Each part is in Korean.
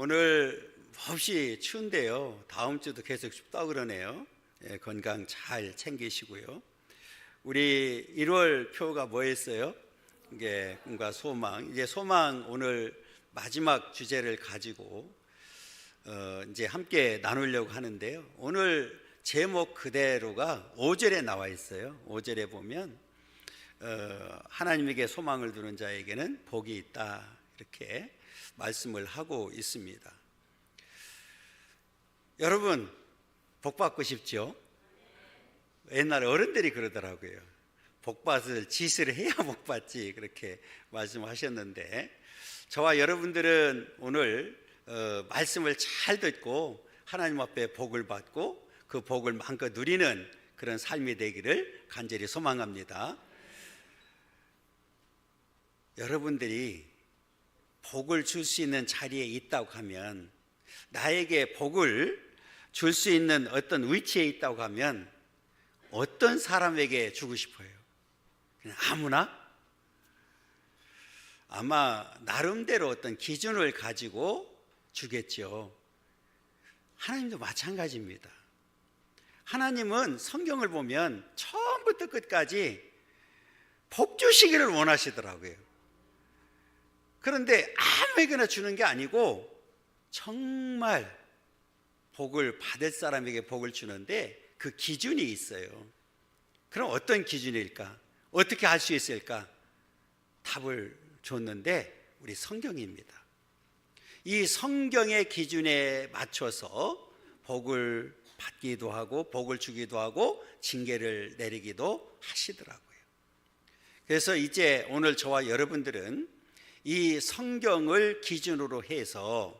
오늘 몹시 추운데요. 다음 주도 계속 춥다 그러네요. 건강 잘 챙기시고요. 우리 1월 표가 뭐였어요? 이게 꿈과 소망. 이제 소망 오늘 마지막 주제를 가지고 이제 함께 나누려고 하는데요. 오늘 제목 그대로가 5절에 나와 있어요. 5절에 보면 하나님에게 소망을 두는 자에게는 복이 있다, 이렇게 말씀을 하고 있습니다. 여러분, 복 받고 싶죠? 옛날 어른들이 그러더라고요. 복 받을 짓을 해야 복 받지, 그렇게 말씀하셨는데, 저와 여러분들은 오늘 말씀을 잘 듣고 하나님 앞에 복을 받고 그 복을 마음껏 누리는 그런 삶이 되기를 간절히 소망합니다. 여러분들이 복을 줄 수 있는 자리에 있다고 하면, 나에게 복을 줄 수 있는 어떤 위치에 있다고 하면 어떤 사람에게 주고 싶어요? 그냥 아무나? 아마 나름대로 어떤 기준을 가지고 주겠죠. 하나님도 마찬가지입니다. 하나님은 성경을 보면 처음부터 끝까지 복 주시기를 원하시더라고요. 그런데 아무에게나 주는 게 아니고 정말 복을 받을 사람에게 복을 주는데 그 기준이 있어요. 그럼 어떤 기준일까? 어떻게 할 수 있을까? 답을 줬는데 우리 성경입니다. 이 성경의 기준에 맞춰서 복을 받기도 하고 복을 주기도 하고 징계를 내리기도 하시더라고요. 그래서 이제 오늘 저와 여러분들은 이 성경을 기준으로 해서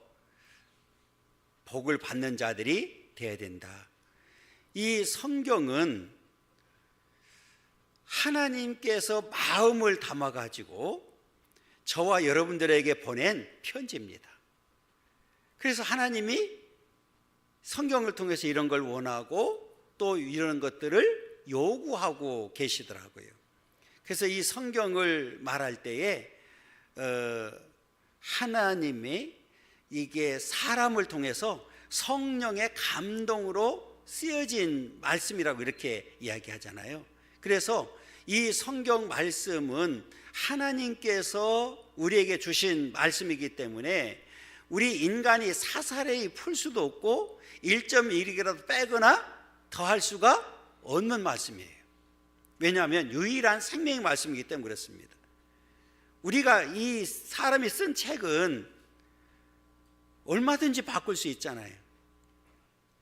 복을 받는 자들이 되어야 된다. 이 성경은 하나님께서 마음을 담아가지고 저와 여러분들에게 보낸 편지입니다. 그래서 하나님이 성경을 통해서 이런 걸 원하고 또 이런 것들을 요구하고 계시더라고요. 그래서 이 성경을 말할 때에 하나님이 이게 사람을 통해서 성령의 감동으로 쓰여진 말씀이라고 이렇게 이야기하잖아요. 그래서 이 성경 말씀은 하나님께서 우리에게 주신 말씀이기 때문에 우리 인간이 사사레이 풀 수도 없고 1.1이라도 빼거나 더할 수가 없는 말씀이에요. 왜냐하면 유일한 생명의 말씀이기 때문에 그렇습니다. 우리가 이 사람이 쓴 책은 얼마든지 바꿀 수 있잖아요.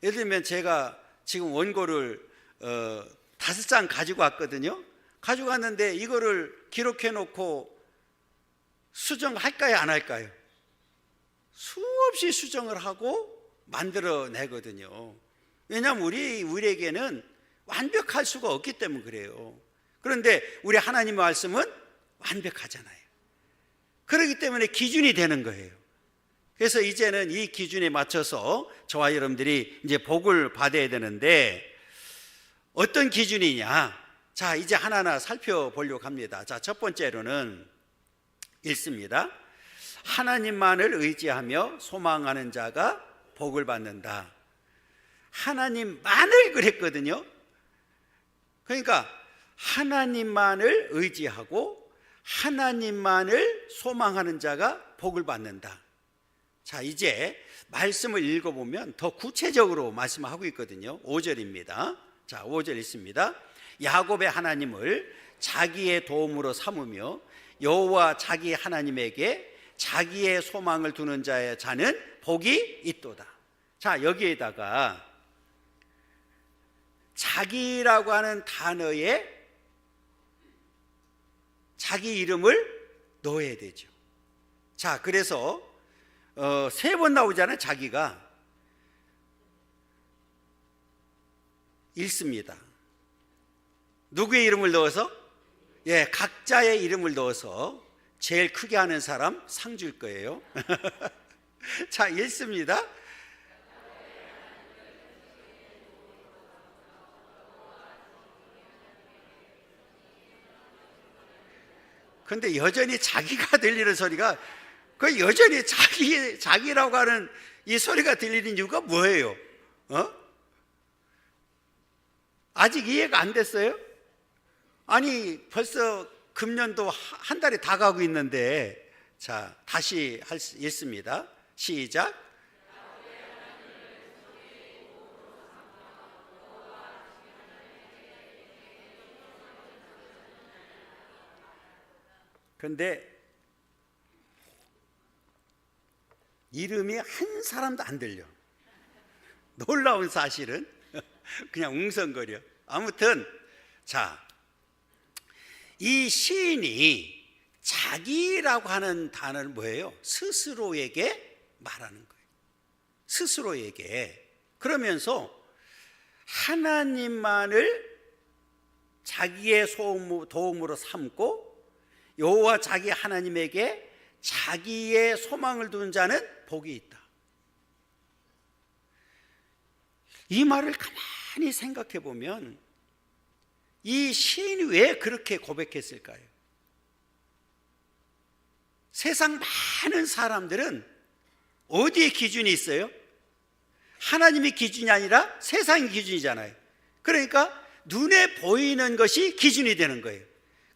예를 들면 제가 지금 원고를 5장 가지고 왔거든요. 가지고 왔는데 이거를 기록해 놓고 수정할까요, 안 할까요? 수없이 수정을 하고 만들어내거든요. 왜냐하면 우리에게는 완벽할 수가 없기 때문에 그래요. 그런데 우리 하나님의 말씀은 완벽하잖아요. 그렇기 때문에 기준이 되는 거예요. 그래서 이제는 이 기준에 맞춰서 저와 여러분들이 이제 복을 받아야 되는데 어떤 기준이냐? 자, 이제 하나하나 살펴보려고 합니다. 자, 첫 번째로는 읽습니다. 하나님만을 의지하며 소망하는 자가 복을 받는다. 하나님만을 그랬거든요. 그러니까 하나님만을 의지하고 하나님만을 소망하는 자가 복을 받는다. 자, 이제 말씀을 읽어보면 더 구체적으로 말씀하고 있거든요. 5절입니다. 자, 5절 있습니다. 야곱의 하나님을 자기의 도움으로 삼으며 여호와 자기 하나님에게 자기의 소망을 두는 자는 복이 있도다. 자, 여기에다가 자기라고 하는 단어에 자기 이름을 넣어야 되죠. 자, 그래서 3번 나오잖아요. 자기가 읽습니다. 누구의 이름을 넣어서? 각자의 이름을 넣어서 제일 크게 하는 사람 상 줄 거예요. 자, 읽습니다. 근데 여전히 자기가 들리는 소리가 그 여전히 자기라고 하는 이 소리가 들리는 이유가 뭐예요? 아직 이해가 안 됐어요? 아니 벌써 금년도 한 달이 다 가고 있는데, 자 다시 읽습니다. 시작. 그런데 이름이 한 사람도 안 들려. 놀라운 사실은 그냥 웅성거려. 아무튼 자, 이 시인이 자기라고 하는 단어는 뭐예요? 스스로에게 말하는 거예요. 스스로에게. 그러면서 하나님만을 자기의 도움으로 삼고 여호와 자기 하나님에게 자기의 소망을 두는 자는 복이 있다. 이 말을 가만히 생각해 보면 이 시인이 왜 그렇게 고백했을까요? 세상 많은 사람들은 어디에 기준이 있어요? 하나님이 기준이 아니라 세상이 기준이잖아요. 그러니까 눈에 보이는 것이 기준이 되는 거예요.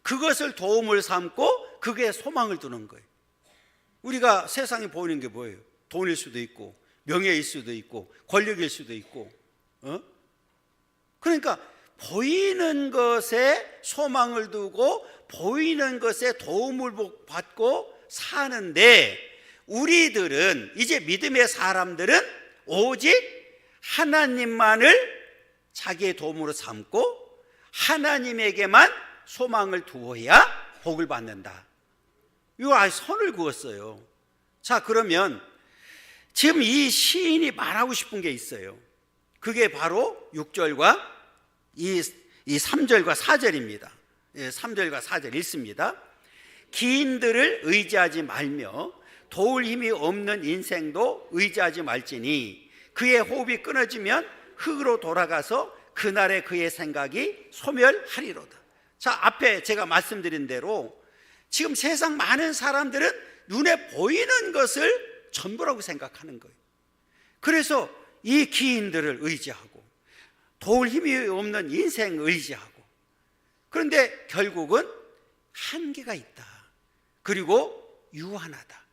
그것을 도움을 삼고 그게 소망을 두는 거예요. 우리가 세상에 보이는 게 뭐예요? 돈일 수도 있고 명예일 수도 있고 권력일 수도 있고, 그러니까 보이는 것에 소망을 두고 보이는 것에 도움을 받고 사는데, 우리들은 이제 믿음의 사람들은 오직 하나님만을 자기의 도움으로 삼고 하나님에게만 소망을 두어야 복을 받는다. 이거 아예 선을 그었어요. 자, 그러면 지금 이 시인이 말하고 싶은 게 있어요. 그게 바로 6절과 이 3절과 4절입니다. 3절과 4절 읽습니다. 기인들을 의지하지 말며 도울 힘이 없는 인생도 의지하지 말지니 그의 호흡이 끊어지면 흙으로 돌아가서 그날의 그의 생각이 소멸하리로다. 자, 앞에 제가 말씀드린 대로 지금 세상 많은 사람들은 눈에 보이는 것을 전부라고 생각하는 거예요. 그래서 이 기인들을 의지하고 도울 힘이 없는 인생을 의지하고, 그런데 결국은 한계가 있다. 그리고 유한하다.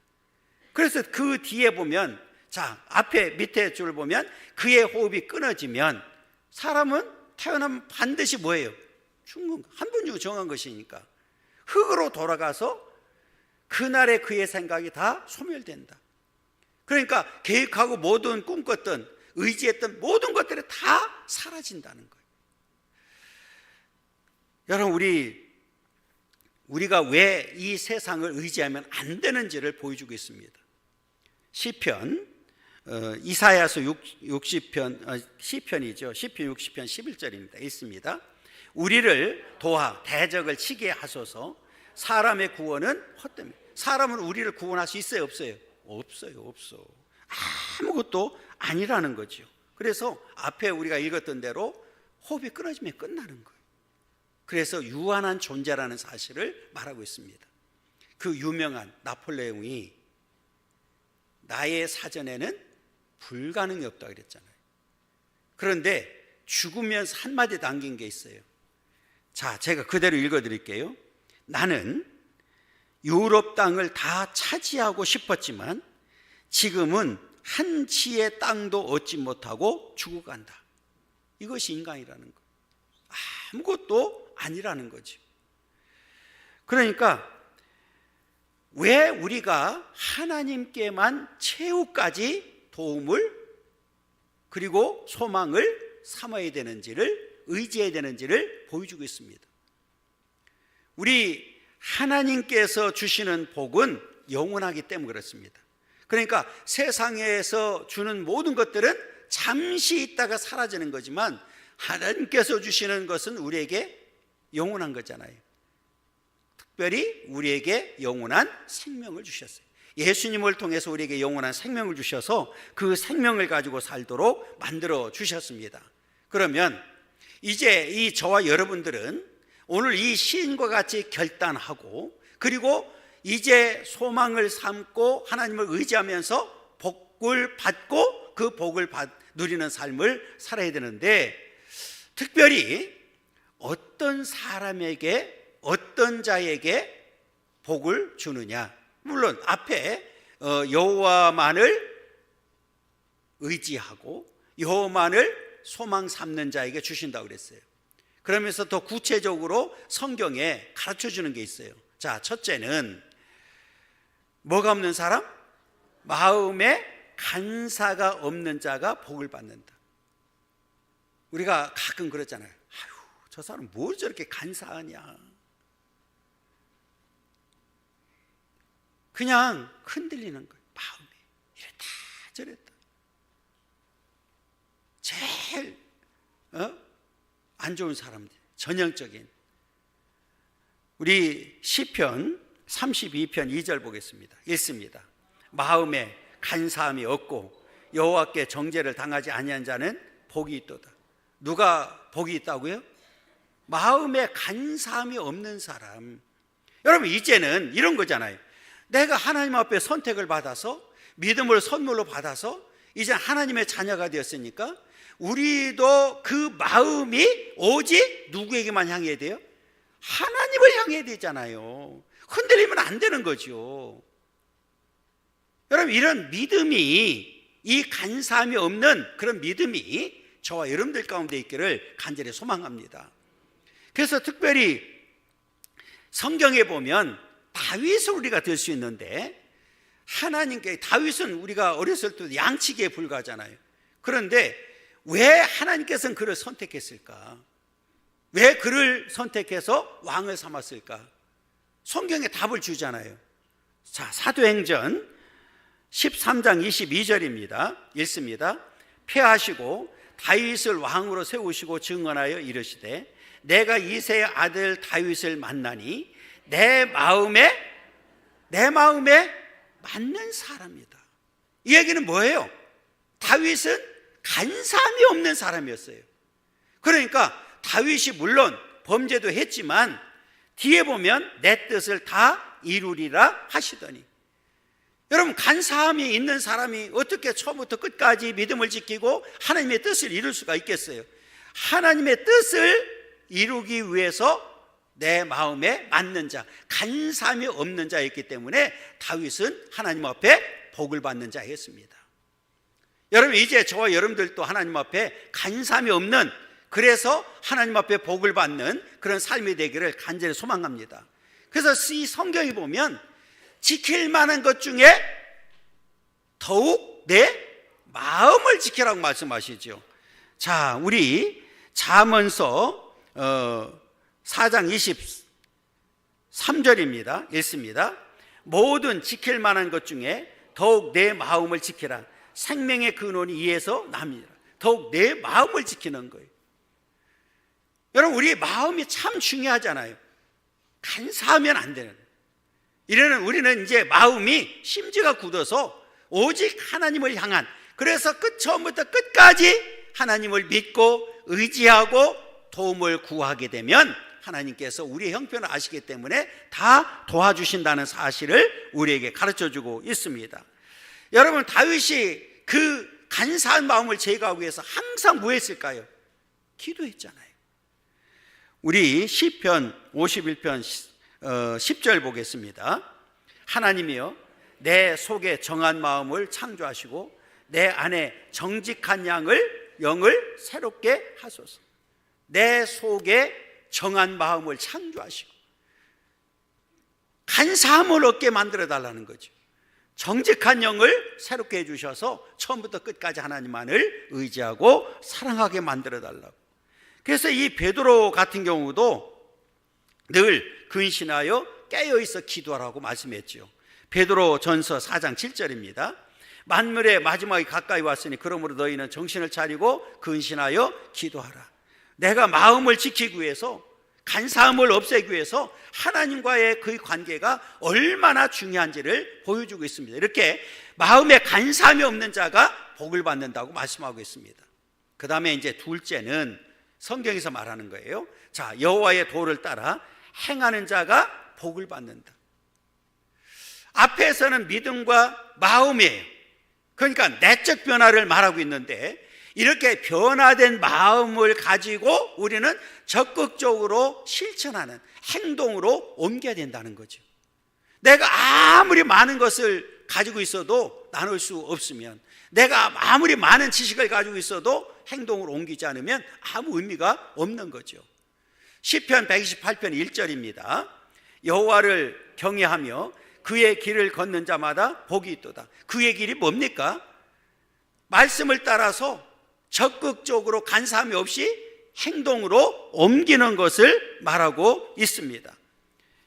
그래서 그 뒤에 보면, 자, 앞에 밑에 줄 보면 그의 호흡이 끊어지면 사람은 태어나면 반드시 뭐예요? 죽는 거. 한 번 정한 것이니까 흙으로 돌아가서 그날의 그의 생각이 다 소멸된다. 그러니까 계획하고 모든 꿈꿨던 의지했던 모든 것들이 다 사라진다는 거예요. 여러분, 우리가 왜 이 세상을 의지하면 안 되는지를 보여주고 있습니다. 시편, 이사야서 60편, 시편이죠. 시편 60편 11절입니다. 읽습니다. 우리를 도와 대적을 치게 하소서. 사람의 구원은 헛됨이다. 사람은 우리를 구원할 수 있어요, 없어요? 없어. 아무것도 아니라는 거죠. 그래서 앞에 우리가 읽었던 대로 호흡이 끊어지면 끝나는 거예요. 그래서 유한한 존재라는 사실을 말하고 있습니다. 그 유명한 나폴레옹이 나의 사전에는 불가능이 없다 그랬잖아요. 그런데 죽으면서 한마디 남긴 게 있어요. 자, 제가 그대로 읽어드릴게요. 나는 유럽 땅을 다 차지하고 싶었지만 지금은 한 치의 땅도 얻지 못하고 죽어간다. 이것이 인간이라는 거예요. 아무것도 아니라는 거죠. 그러니까 왜 우리가 하나님께만 최후까지 도움을 그리고 소망을 삼아야 되는지를, 의지해야 되는지를 보여주고 있습니다. 우리 하나님께서 주시는 복은 영원하기 때문에 그렇습니다. 그러니까 세상에서 주는 모든 것들은 잠시 있다가 사라지는 거지만 하나님께서 주시는 것은 우리에게 영원한 거잖아요. 특별히 우리에게 영원한 생명을 주셨어요. 예수님을 통해서 우리에게 영원한 생명을 주셔서 그 생명을 가지고 살도록 만들어 주셨습니다. 그러면 이제 이 저와 여러분들은 오늘 이 시인과 같이 결단하고, 그리고 이제 소망을 삼고 하나님을 의지하면서 복을 받고 그 복을 누리는 삶을 살아야 되는데, 특별히 어떤 사람에게, 어떤 자에게 복을 주느냐. 물론 앞에 여호와만을 의지하고 여호와만을 소망 삼는 자에게 주신다고 그랬어요. 그러면서 더 구체적으로 성경에 가르쳐 주는 게 있어요. 자, 첫째는 뭐가 없는 사람? 마음에 간사가 없는 자가 복을 받는다. 우리가 가끔 그러잖아요. 아유, 저 사람 뭘 저렇게 간사하냐. 그냥 흔들리는 거예요. 마음이 이랬다 저랬다. 제일 안 좋은 사람들, 전형적인. 우리 시편 32편 2절 보겠습니다. 읽습니다. 마음에 간사함이 없고 여호와께 정죄를 당하지 아니한 자는 복이 있도다. 누가 복이 있다고요? 마음에 간사함이 없는 사람. 여러분, 이제는 이런 거잖아요. 내가 하나님 앞에 선택을 받아서, 믿음을 선물로 받아서 이제 하나님의 자녀가 되었으니까 우리도 그 마음이 오직 누구에게만 향해야 돼요? 하나님을 향해야 되잖아요. 흔들리면 안 되는 거죠. 여러분, 이런 믿음이, 이 간사함이 없는 그런 믿음이 저와 여러분들 가운데 있기를 간절히 소망합니다. 그래서 특별히 성경에 보면 다윗을 우리가 들 수 있는데, 하나님께, 다윗은 우리가 어렸을 때 양치기에 불과하잖아요. 그런데 왜 하나님께서는 그를 선택했을까? 왜 그를 선택해서 왕을 삼았을까? 성경에 답을 주잖아요. 자, 사도행전 13장 22절입니다. 읽습니다. 폐하시고 다윗을 왕으로 세우시고 증언하여 이르시되, 내가 이새의 아들 다윗을 만나니 내 마음에 맞는 사람이다. 이 얘기는 뭐예요? 다윗은 간사함이 없는 사람이었어요. 그러니까 다윗이 물론 범죄도 했지만 뒤에 보면 내 뜻을 다 이루리라 하시더니, 여러분, 간사함이 있는 사람이 어떻게 처음부터 끝까지 믿음을 지키고 하나님의 뜻을 이룰 수가 있겠어요? 하나님의 뜻을 이루기 위해서 내 마음에 맞는 자, 간사함이 없는 자였기 때문에 다윗은 하나님 앞에 복을 받는 자였습니다. 여러분, 이제 저와 여러분들도 하나님 앞에 간사함이 없는, 그래서 하나님 앞에 복을 받는 그런 삶이 되기를 간절히 소망합니다. 그래서 이 성경에 보면 지킬 만한 것 중에 더욱 내 마음을 지키라고 말씀하시죠. 자, 우리 잠언서 4장 23절입니다. 읽습니다. 모든 지킬 만한 것 중에 더욱 내 마음을 지키라. 생명의 근원이 이에서 납니다. 더욱 내 마음을 지키는 거예요. 여러분, 우리의 마음이 참 중요하잖아요. 간사하면 안 되는. 이래는 우리는 이제 마음이 심지가 굳어서 오직 하나님을 향한, 그래서 처음부터 끝까지 하나님을 믿고 의지하고 도움을 구하게 되면 하나님께서 우리의 형편을 아시기 때문에 다 도와주신다는 사실을 우리에게 가르쳐주고 있습니다. 여러분, 다윗이 그 간사한 마음을 제거하기 위해서 항상 뭐 했을까요? 기도했잖아요. 우리 시편 51편 10절 보겠습니다. 하나님이여, 내 속에 정한 마음을 창조하시고 내 안에 정직한 영을 새롭게 하소서. 내 속에 정한 마음을 창조하시고 간사함을 얻게 만들어 달라는 거죠. 정직한 영을 새롭게 해주셔서 처음부터 끝까지 하나님만을 의지하고 사랑하게 만들어 달라고. 그래서 이 베드로 같은 경우도 늘 근신하여 깨어있어 기도하라고 말씀했죠. 베드로 전서 4장 7절입니다. 만물의 마지막이 가까이 왔으니 그러므로 너희는 정신을 차리고 근신하여 기도하라. 내가 마음을 지키기 위해서, 간사함을 없애기 위해서 하나님과의 그 관계가 얼마나 중요한지를 보여주고 있습니다. 이렇게 마음에 간사함이 없는 자가 복을 받는다고 말씀하고 있습니다. 그 다음에 이제 둘째는 성경에서 말하는 거예요. 자, 여호와의 도를 따라 행하는 자가 복을 받는다. 앞에서는 믿음과 마음이에요. 그러니까 내적 변화를 말하고 있는데, 이렇게 변화된 마음을 가지고 우리는 적극적으로 실천하는 행동으로 옮겨야 된다는 거죠. 내가 아무리 많은 것을 가지고 있어도 나눌 수 없으면, 내가 아무리 많은 지식을 가지고 있어도 행동으로 옮기지 않으면 아무 의미가 없는 거죠. 시편 128편 1절입니다. 여호와를 경외하며 그의 길을 걷는 자마다 복이 있도다. 그의 길이 뭡니까? 말씀을 따라서 적극적으로 간사함이 없이 행동으로 옮기는 것을 말하고 있습니다.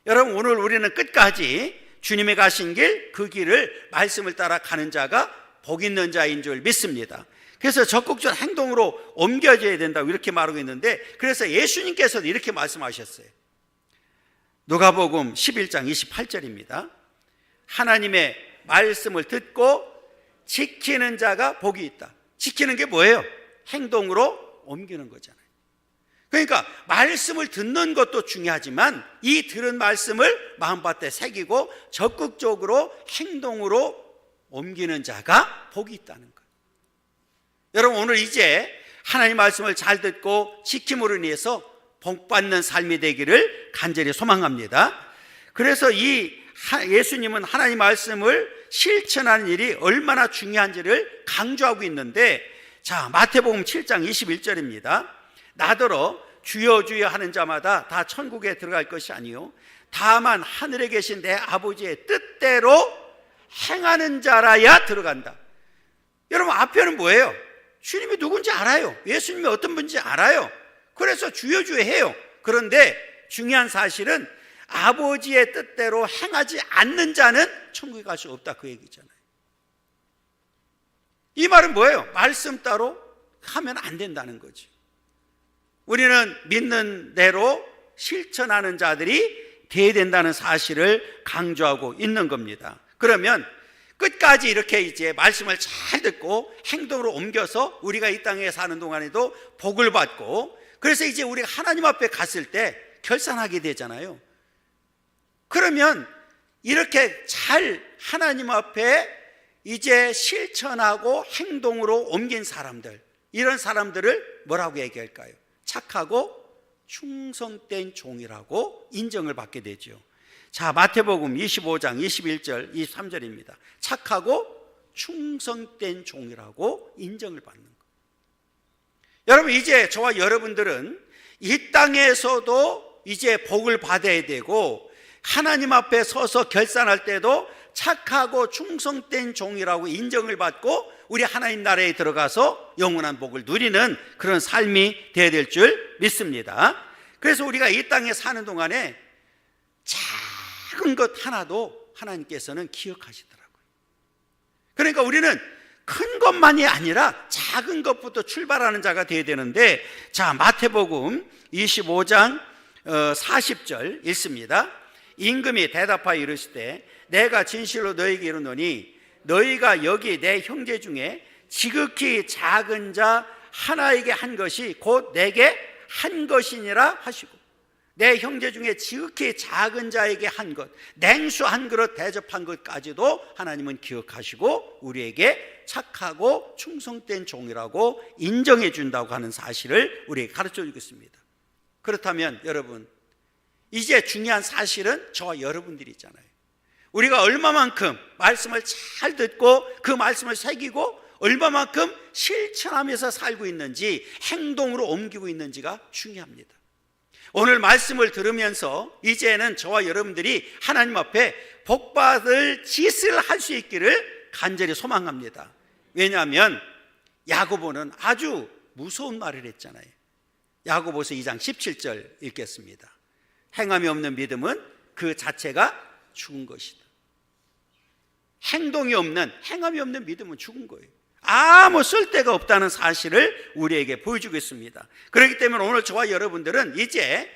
여러분, 오늘 우리는 끝까지 주님이 가신 길, 그 길을 말씀을 따라 가는 자가 복 있는 자인 줄 믿습니다. 그래서 적극적인 행동으로 옮겨져야 된다고 이렇게 말하고 있는데, 그래서 예수님께서도 이렇게 말씀하셨어요. 누가복음 11장 28절입니다. 하나님의 말씀을 듣고 지키는 자가 복이 있다. 지키는 게 뭐예요? 행동으로 옮기는 거잖아요. 그러니까 말씀을 듣는 것도 중요하지만 이 들은 말씀을 마음밭에 새기고 적극적으로 행동으로 옮기는 자가 복이 있다는 거예요. 여러분, 오늘 이제 하나님 말씀을 잘 듣고 지킴으로 인해서 복받는 삶이 되기를 간절히 소망합니다. 그래서 이 예수님은 하나님 말씀을 실천하는 일이 얼마나 중요한지를 강조하고 있는데, 자, 마태복음 7장 21절입니다. 나더러 주여 주여 하는 자마다 다 천국에 들어갈 것이 아니요 다만 하늘에 계신 내 아버지의 뜻대로 행하는 자라야 들어간다. 여러분, 앞에는 뭐예요? 주님이 누군지 알아요. 예수님이 어떤 분인지 알아요. 그래서 주여 주여 해요. 그런데 중요한 사실은 아버지의 뜻대로 행하지 않는 자는 천국에 갈 수 없다, 그 얘기잖아요. 이 말은 뭐예요? 말씀 따로 하면 안 된다는 거죠. 우리는 믿는 대로 실천하는 자들이 되어야 된다는 사실을 강조하고 있는 겁니다. 그러면 끝까지 이렇게 이제 말씀을 잘 듣고 행동으로 옮겨서 우리가 이 땅에 사는 동안에도 복을 받고, 그래서 이제 우리가 하나님 앞에 갔을 때 결산하게 되잖아요. 그러면 이렇게 잘 하나님 앞에 이제 실천하고 행동으로 옮긴 사람들, 이런 사람들을 뭐라고 얘기할까요? 착하고 충성된 종이라고 인정을 받게 되죠. 자, 마태복음 25장 21절 23절입니다. 착하고 충성된 종이라고 인정을 받는 것. 여러분, 이제 저와 여러분들은 이 땅에서도 이제 복을 받아야 되고, 하나님 앞에 서서 결산할 때도 착하고 충성된 종이라고 인정을 받고 우리 하나님 나라에 들어가서 영원한 복을 누리는 그런 삶이 되어야 될 줄 믿습니다. 그래서 우리가 이 땅에 사는 동안에 작은 것 하나도 하나님께서는 기억하시더라고요. 그러니까 우리는 큰 것만이 아니라 작은 것부터 출발하는 자가 되어야 되는데, 자, 마태복음 25장 40절 읽습니다. 임금이 대답하여 이르시되 내가 진실로 너희에게 이르노니 너희가 여기 내 형제 중에 지극히 작은 자 하나에게 한 것이 곧 내게 한 것이니라 하시고, 내 형제 중에 지극히 작은 자에게 한 것, 냉수 한 그릇 대접한 것까지도 하나님은 기억하시고 우리에게 착하고 충성된 종이라고 인정해 준다고 하는 사실을 우리에게 가르쳐 주고 있습니다. 그렇다면 여러분, 이제 중요한 사실은 저와 여러분들이 있잖아요. 우리가 얼마만큼 말씀을 잘 듣고 그 말씀을 새기고 얼마만큼 실천하면서 살고 있는지, 행동으로 옮기고 있는지가 중요합니다. 오늘 말씀을 들으면서 이제는 저와 여러분들이 하나님 앞에 복받을 짓을 할 수 있기를 간절히 소망합니다. 왜냐하면 야고보는 아주 무서운 말을 했잖아요. 야고보서 2장 17절 읽겠습니다. 행함이 없는 믿음은 그 자체가 죽은 것이다. 행동이 없는, 행함이 없는 믿음은 죽은 거예요. 아무 쓸데가 없다는 사실을 우리에게 보여주고 있습니다. 그렇기 때문에 오늘 저와 여러분들은 이제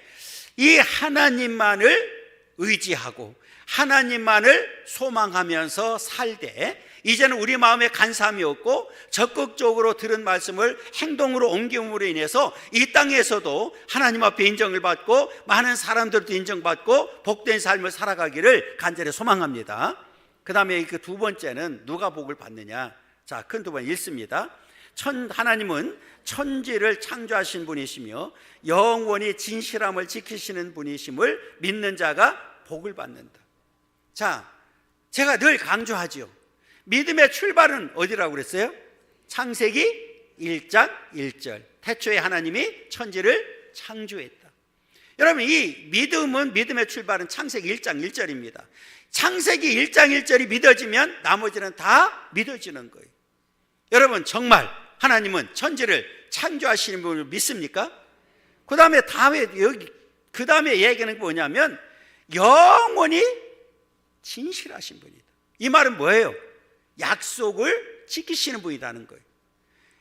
이 하나님만을 의지하고 하나님만을 소망하면서 살되, 이제는 우리 마음에 간사함이 없고 적극적으로 들은 말씀을 행동으로 옮김으로 인해서 이 땅에서도 하나님 앞에 인정을 받고 많은 사람들도 인정받고 복된 삶을 살아가기를 간절히 소망합니다. 그 다음에 그 두 번째는 누가 복을 받느냐. 자, 큰 두 번 읽습니다. 하나님은 천지를 창조하신 분이시며 영원히 진실함을 지키시는 분이심을 믿는 자가 복을 받는다. 자, 제가 늘 강조하죠. 믿음의 출발은 어디라고 그랬어요? 창세기 1장 1절. 태초에 하나님이 천지를 창조했다. 여러분, 이 믿음은, 믿음의 출발은 창세기 1장 1절입니다. 창세기 1장 1절이 믿어지면 나머지는 다 믿어지는 거예요. 여러분, 정말 하나님은 천지를 창조하시는 분을 믿습니까? 그 다음에 그 다음에 얘기는 뭐냐면 영원히 진실하신 분이다. 이 말은 뭐예요? 약속을 지키시는 분이라는 거예요.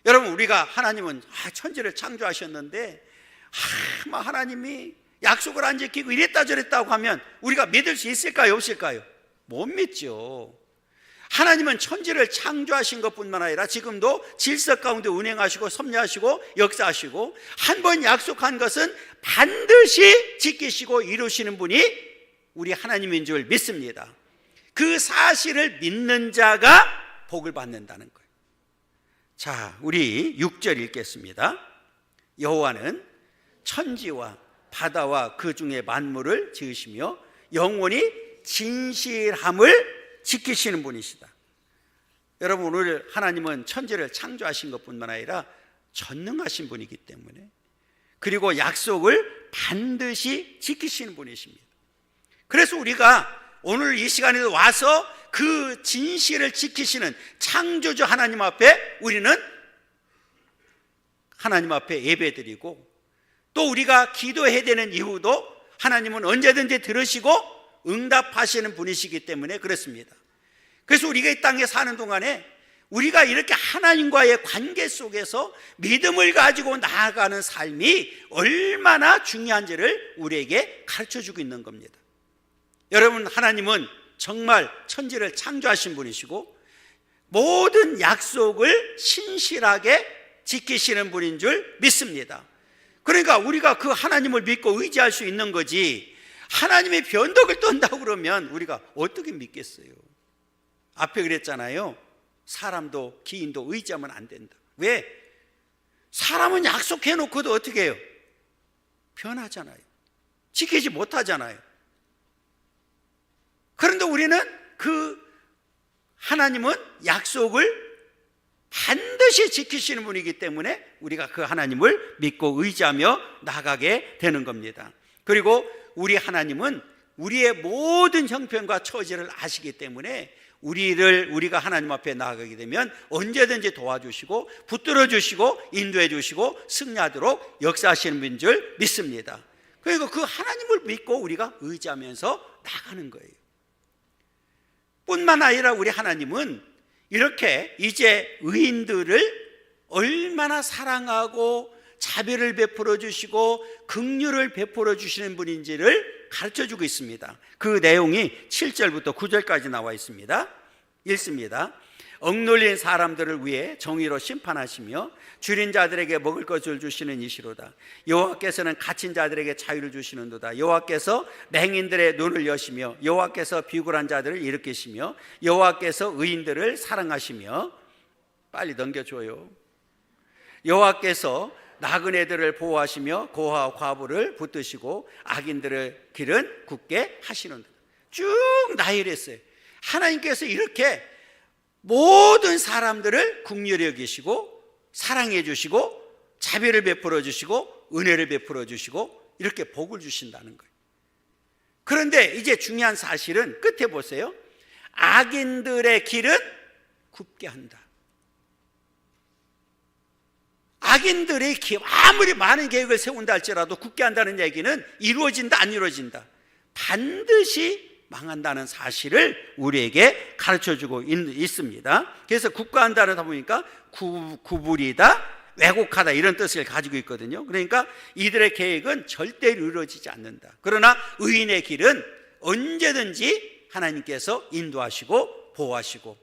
여러분, 우리가 하나님은 천지를 창조하셨는데 하나님이 약속을 안 지키고 이랬다 저랬다고 하면 우리가 믿을 수 있을까요? 없을까요? 못 믿죠. 하나님은 천지를 창조하신 것뿐만 아니라 지금도 질서 가운데 운행하시고 섭리하시고 역사하시고 한 번 약속한 것은 반드시 지키시고 이루시는 분이 우리 하나님인 줄 믿습니다. 그 사실을 믿는 자가 복을 받는다는 거예요. 자, 우리 6절 읽겠습니다. 여호와는 천지와 바다와 그 중에 만물을 지으시며 영원히 진실함을 지키시는 분이시다. 여러분, 오늘 하나님은 천지를 창조하신 것뿐만 아니라 전능하신 분이기 때문에, 그리고 약속을 반드시 지키시는 분이십니다. 그래서 우리가 오늘 이 시간에도 와서 그 진실을 지키시는 창조주 하나님 앞에 우리는 하나님 앞에 예배드리고, 또 우리가 기도해야 되는 이유도 하나님은 언제든지 들으시고 응답하시는 분이시기 때문에 그렇습니다. 그래서 우리가 이 땅에 사는 동안에 우리가 이렇게 하나님과의 관계 속에서 믿음을 가지고 나아가는 삶이 얼마나 중요한지를 우리에게 가르쳐주고 있는 겁니다. 여러분, 하나님은 정말 천지를 창조하신 분이시고 모든 약속을 신실하게 지키시는 분인 줄 믿습니다. 그러니까 우리가 그 하나님을 믿고 의지할 수 있는 거지, 하나님의 변덕을 떤다고 그러면 우리가 어떻게 믿겠어요? 앞에 그랬잖아요. 사람도 기인도 의지하면 안 된다. 왜? 사람은 약속해놓고도 어떻게 해요? 변하잖아요. 지키지 못하잖아요. 그런데 우리는 그 하나님은 약속을 반드시 지키시는 분이기 때문에 우리가 그 하나님을 믿고 의지하며 나가게 되는 겁니다. 그리고 우리 하나님은 우리의 모든 형편과 처지를 아시기 때문에 우리가 하나님 앞에 나아가게 되면 언제든지 도와주시고 붙들어 주시고 인도해 주시고 승리하도록 역사하시는 분인 줄 믿습니다. 그리고 그 하나님을 믿고 우리가 의지하면서 나가는 거예요. 뿐만 아니라 우리 하나님은 이렇게 이제 의인들을 얼마나 사랑하고 자비를 베풀어 주시고 긍휼을 베풀어 주시는 분인지를 가르쳐 주고 있습니다. 그 내용이 7절부터 9절까지 나와 있습니다. 읽습니다. 억눌린 사람들을 위해 정의로 심판하시며 줄인 자들에게 먹을 것을 주시는 이시로다. 여호와께서는 갇힌 자들에게 자유를 주시는도다. 여호와께서 맹인들의 눈을 여시며 여호와께서 비굴한 자들을 일으키시며 여호와께서 의인들을 사랑하시며, 빨리 넘겨줘요. 여호와께서 나그네들을 보호하시며 고아와 과부를 붙드시고 악인들의 길은 굳게 하시는도다. 쭉 나열했어요. 하나님께서 이렇게 모든 사람들을 긍휼히 여기시고 사랑해 주시고 자비를 베풀어 주시고 은혜를 베풀어 주시고 이렇게 복을 주신다는 거예요. 그런데 이제 중요한 사실은 끝에 보세요. 악인들의 길은 굽게 한다. 악인들의 아무리 많은 계획을 세운다 할지라도 굽게 한다는 얘기는 이루어진다 안 이루어진다, 반드시 망한다는 사실을 우리에게 가르쳐주고 있습니다. 그래서 국가한다는 다 보니까 구부리다, 왜곡하다 이런 뜻을 가지고 있거든요. 그러니까 이들의 계획은 절대로 이루어지지 않는다. 그러나 의인의 길은 언제든지 하나님께서 인도하시고 보호하시고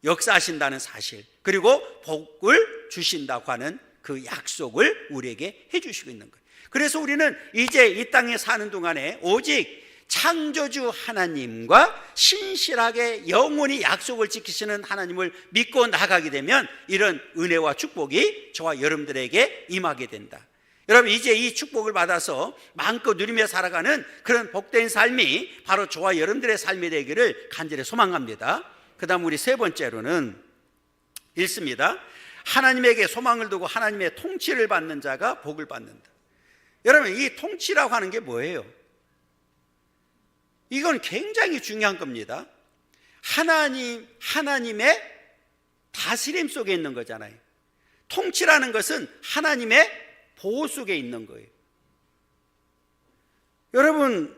역사하신다는 사실, 그리고 복을 주신다고 하는 그 약속을 우리에게 해주시고 있는 거예요. 그래서 우리는 이제 이 땅에 사는 동안에 오직 창조주 하나님과 신실하게 영원히 약속을 지키시는 하나님을 믿고 나가게 되면 이런 은혜와 축복이 저와 여러분들에게 임하게 된다. 여러분, 이제 이 축복을 받아서 마음껏 누리며 살아가는 그런 복된 삶이 바로 저와 여러분들의 삶이 되기를 간절히 소망합니다. 그 다음 우리 세 번째로는 읽습니다. 하나님에게 소망을 두고 하나님의 통치를 받는 자가 복을 받는다. 여러분, 이 통치라고 하는 게 뭐예요? 이건 굉장히 중요한 겁니다. 하나님의 다스림 속에 있는 거잖아요. 통치라는 것은 하나님의 보호 속에 있는 거예요. 여러분,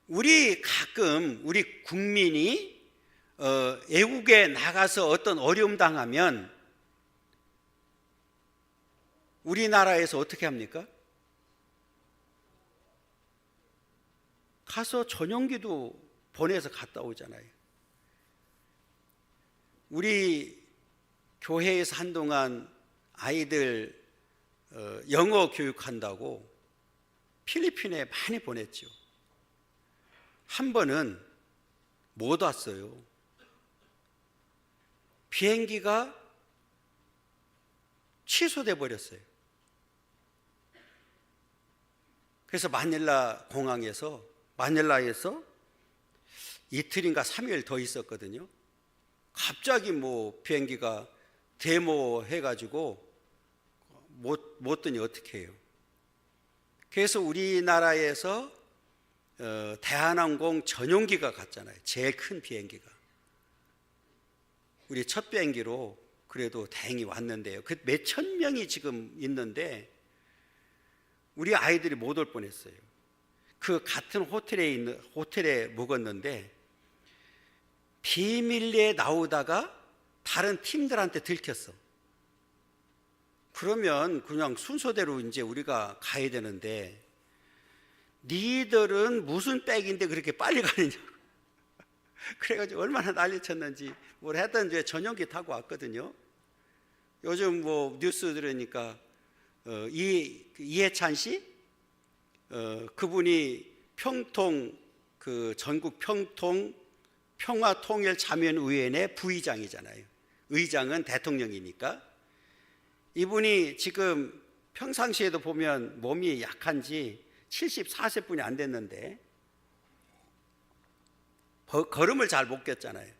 우리 국민이 외국에 나가서 어떤 어려움 당하면 우리나라에서 어떻게 합니까? 가서 전용기도 보내서 갔다 오잖아요. 우리 교회에서 한동안 아이들 영어 교육한다고 필리핀에 많이 보냈죠. 한 번은 못 왔어요. 비행기가 취소돼 버렸어요. 그래서 마닐라에서 이틀인가 3일 더 있었거든요. 갑자기 비행기가 데모해가지고 못 뜨니 어떻게 해요? 그래서 우리나라에서 대한항공 전용기가 갔잖아요. 제일 큰 비행기가. 우리 첫 비행기로 그래도 다행히 왔는데요. 그 몇천 명이 지금 있는데 우리 아이들이 못 올 뻔했어요. 그 같은 호텔에 묵었는데 비밀리에 나오다가 다른 팀들한테 들켰어. 그러면 그냥 순서대로 이제 우리가 가야 되는데 니들은 무슨 백인데 그렇게 빨리 가느냐고. 그래가지고 얼마나 난리쳤는지 뭘 했던 이제 전용기 타고 왔거든요. 요즘 뉴스 들으니까 이해찬 씨 그분이 전국 평화통일자문위원회 부의장이잖아요. 의장은 대통령이니까. 이분이 지금 평상시에도 보면 몸이 약한지 74세뿐이 안 됐는데 걸음을 잘 못 겼잖아요.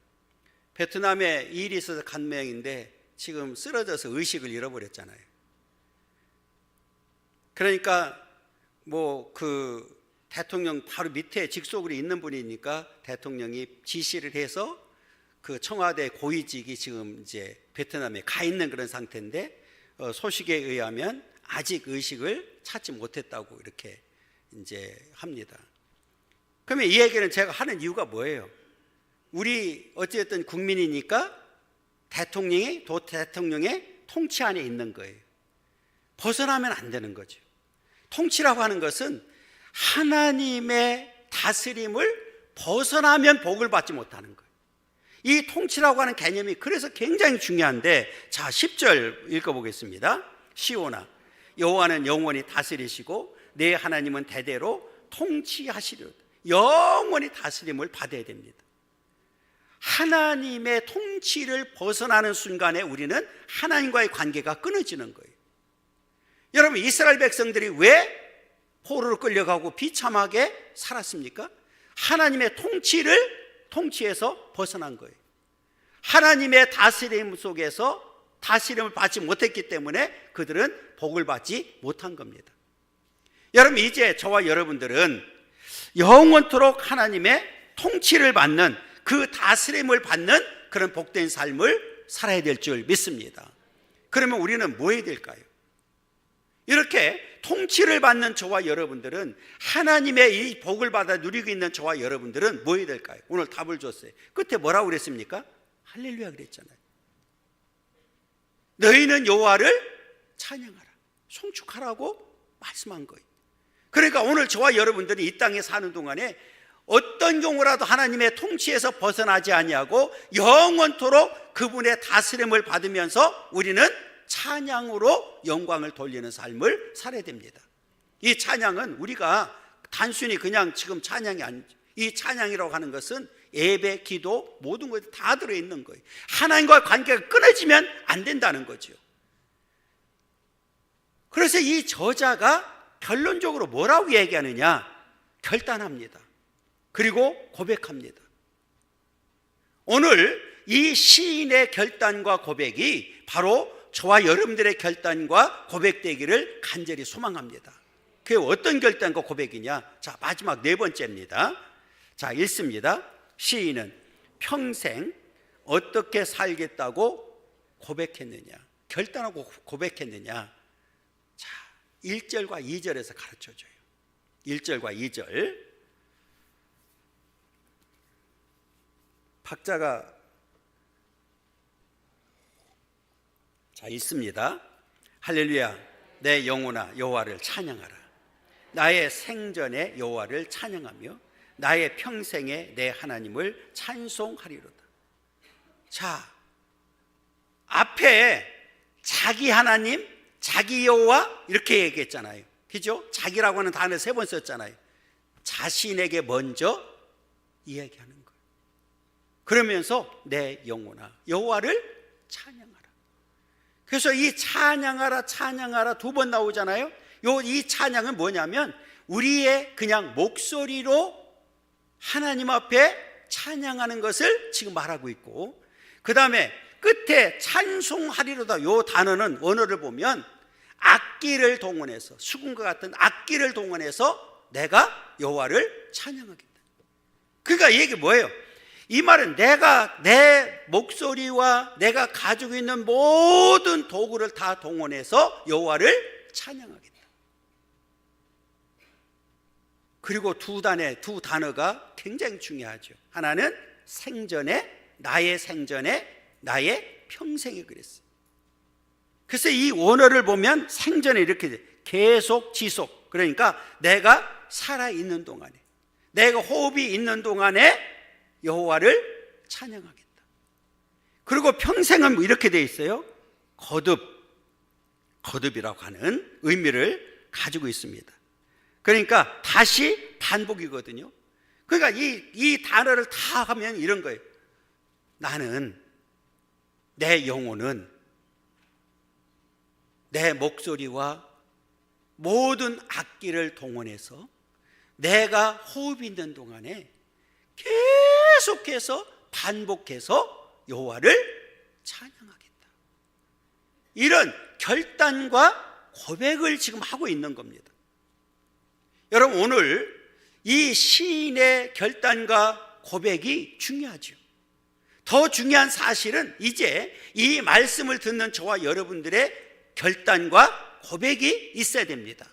베트남에 일이 있어서 간 모양인데 지금 쓰러져서 의식을 잃어버렸잖아요. 그러니까 그 대통령 바로 밑에 직속으로 있는 분이니까 대통령이 지시를 해서 그 청와대 고위직이 지금 이제 베트남에 가 있는 그런 상태인데 소식에 의하면 아직 의식을 찾지 못했다고 이렇게 이제 합니다. 그러면 이 얘기는 제가 하는 이유가 뭐예요? 우리 어쨌든 국민이니까 대통령의 통치 안에 있는 거예요. 벗어나면 안 되는 거죠. 통치라고 하는 것은 하나님의 다스림을 벗어나면 복을 받지 못하는 거예요. 이 통치라고 하는 개념이 그래서 굉장히 중요한데, 자 10절 읽어보겠습니다. 시온아, 여호와는 영원히 다스리시고 내 하나님은 대대로 통치하시리로다. 영원히 다스림을 받아야 됩니다. 하나님의 통치를 벗어나는 순간에 우리는 하나님과의 관계가 끊어지는 거예요. 여러분, 이스라엘 백성들이 왜 포로로 끌려가고 비참하게 살았습니까? 하나님의 통치에서 벗어난 거예요. 하나님의 다스림 속에서 다스림을 받지 못했기 때문에 그들은 복을 받지 못한 겁니다. 여러분, 이제 저와 여러분들은 영원토록 하나님의 통치를 받는, 그 다스림을 받는 그런 복된 삶을 살아야 될 줄 믿습니다. 그러면 우리는 뭐 해야 될까요? 이렇게 통치를 받는 저와 여러분들은, 하나님의 이 복을 받아 누리고 있는 저와 여러분들은 뭐 해야 될까요? 오늘 답을 줬어요. 끝에 뭐라고 그랬습니까? 할렐루야 그랬잖아요. 너희는 여호와를 찬양하라, 송축하라고 말씀한 거예요. 그러니까 오늘 저와 여러분들이 이 땅에 사는 동안에 어떤 경우라도 하나님의 통치에서 벗어나지 아니하고 영원토록 그분의 다스림을 받으면서 우리는 찬양으로 영광을 돌리는 삶을 살아야 됩니다. 이 찬양은 우리가 단순히 그냥 지금 찬양이 아니죠. 이 찬양이라고 하는 것은 예배, 기도, 모든 것이 다 들어있는 거예요. 하나님과의 관계가 끊어지면 안 된다는 거죠. 그래서 이 저자가 결론적으로 뭐라고 얘기하느냐? 결단합니다. 그리고 고백합니다. 오늘 이 시인의 결단과 고백이 바로 저와 여러분들의 결단과 고백되기를 간절히 소망합니다. 그게 어떤 결단과 고백이냐? 자, 마지막 네 번째입니다. 자, 읽습니다. 시인은 평생 어떻게 살겠다고 고백했느냐? 결단하고 고백했느냐? 자, 1절과 2절에서 가르쳐줘요. 1절과 2절. 박자가 자, 있습니다. 할렐루야. 내 영혼아 여호와를 찬양하라. 나의 생전에 여호와를 찬양하며 나의 평생에 내 하나님을 찬송하리로다. 자, 앞에 자기 하나님, 자기 여호와 이렇게 얘기했잖아요. 그죠? 자기라고 하는 단어 3번 썼잖아요. 자신에게 먼저 이야기하는 거예요. 그러면서 내 영혼아 여호와를 찬양하라. 그래서 이 찬양하라 찬양하라 2번 나오잖아요. 이 찬양은 뭐냐면 우리의 그냥 목소리로 하나님 앞에 찬양하는 것을 지금 말하고 있고, 그 다음에 끝에 찬송하리로다 요 단어는 원어를 보면 악기를 동원해서, 수금과 같은 악기를 동원해서 내가 여호와를 찬양하겠다. 그러니까 이게 뭐예요? 이 말은 내가 내 목소리와 내가 가지고 있는 모든 도구를 다 동원해서 여호와를 찬양하겠다. 그리고 두 단어가 굉장히 중요하죠. 하나는 생전에, 나의 평생에 그랬어요. 그래서 이 원어를 보면 생전에 이렇게 돼. 계속, 지속. 그러니까 내가 살아있는 동안에, 내가 호흡이 있는 동안에 여호와를 찬양하겠다. 그리고 평생은 이렇게 돼 있어요. 거듭이라고 하는 의미를 가지고 있습니다. 그러니까 다시 반복이거든요. 그러니까 이 단어를 다 하면 이런 거예요. 나는, 내 영혼은 내 목소리와 모든 악기를 동원해서 내가 호흡이 있는 동안에 계속해서 반복해서 여호와를 찬양하겠다. 이런 결단과 고백을 지금 하고 있는 겁니다. 여러분, 오늘 이 시인의 결단과 고백이 중요하죠. 더 중요한 사실은 이제 이 말씀을 듣는 저와 여러분들의 결단과 고백이 있어야 됩니다.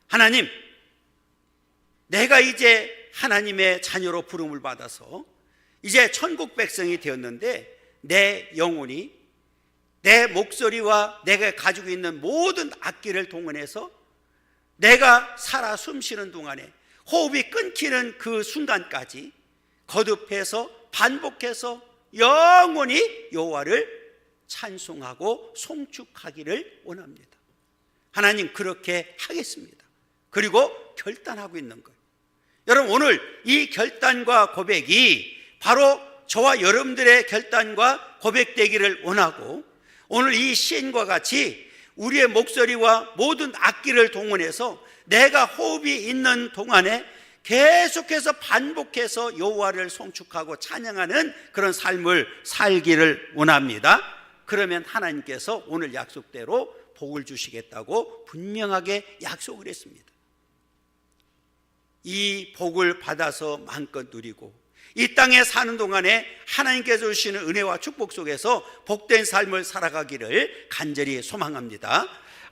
하나님, 내가 이제 하나님의 자녀로 부름을 받아서 이제 천국 백성이 되었는데 내 영혼이, 내 목소리와 내가 가지고 있는 모든 악기를 동원해서 내가 살아 숨쉬는 동안에 호흡이 끊기는 그 순간까지 거듭해서 반복해서 영원히 여호와를 찬송하고 송축하기를 원합니다. 하나님, 그렇게 하겠습니다. 그리고 결단하고 있는 거예요. 여러분, 오늘 이 결단과 고백이 바로 저와 여러분들의 결단과 고백되기를 원하고, 오늘 이 시인과 같이 우리의 목소리와 모든 악기를 동원해서 내가 호흡이 있는 동안에 계속해서 반복해서 여호와를 송축하고 찬양하는 그런 삶을 살기를 원합니다. 그러면 하나님께서 오늘 약속대로 복을 주시겠다고 분명하게 약속을 했습니다. 이 복을 받아서 마음껏 누리고 이 땅에 사는 동안에 하나님께서 주시는 은혜와 축복 속에서 복된 삶을 살아가기를 간절히 소망합니다.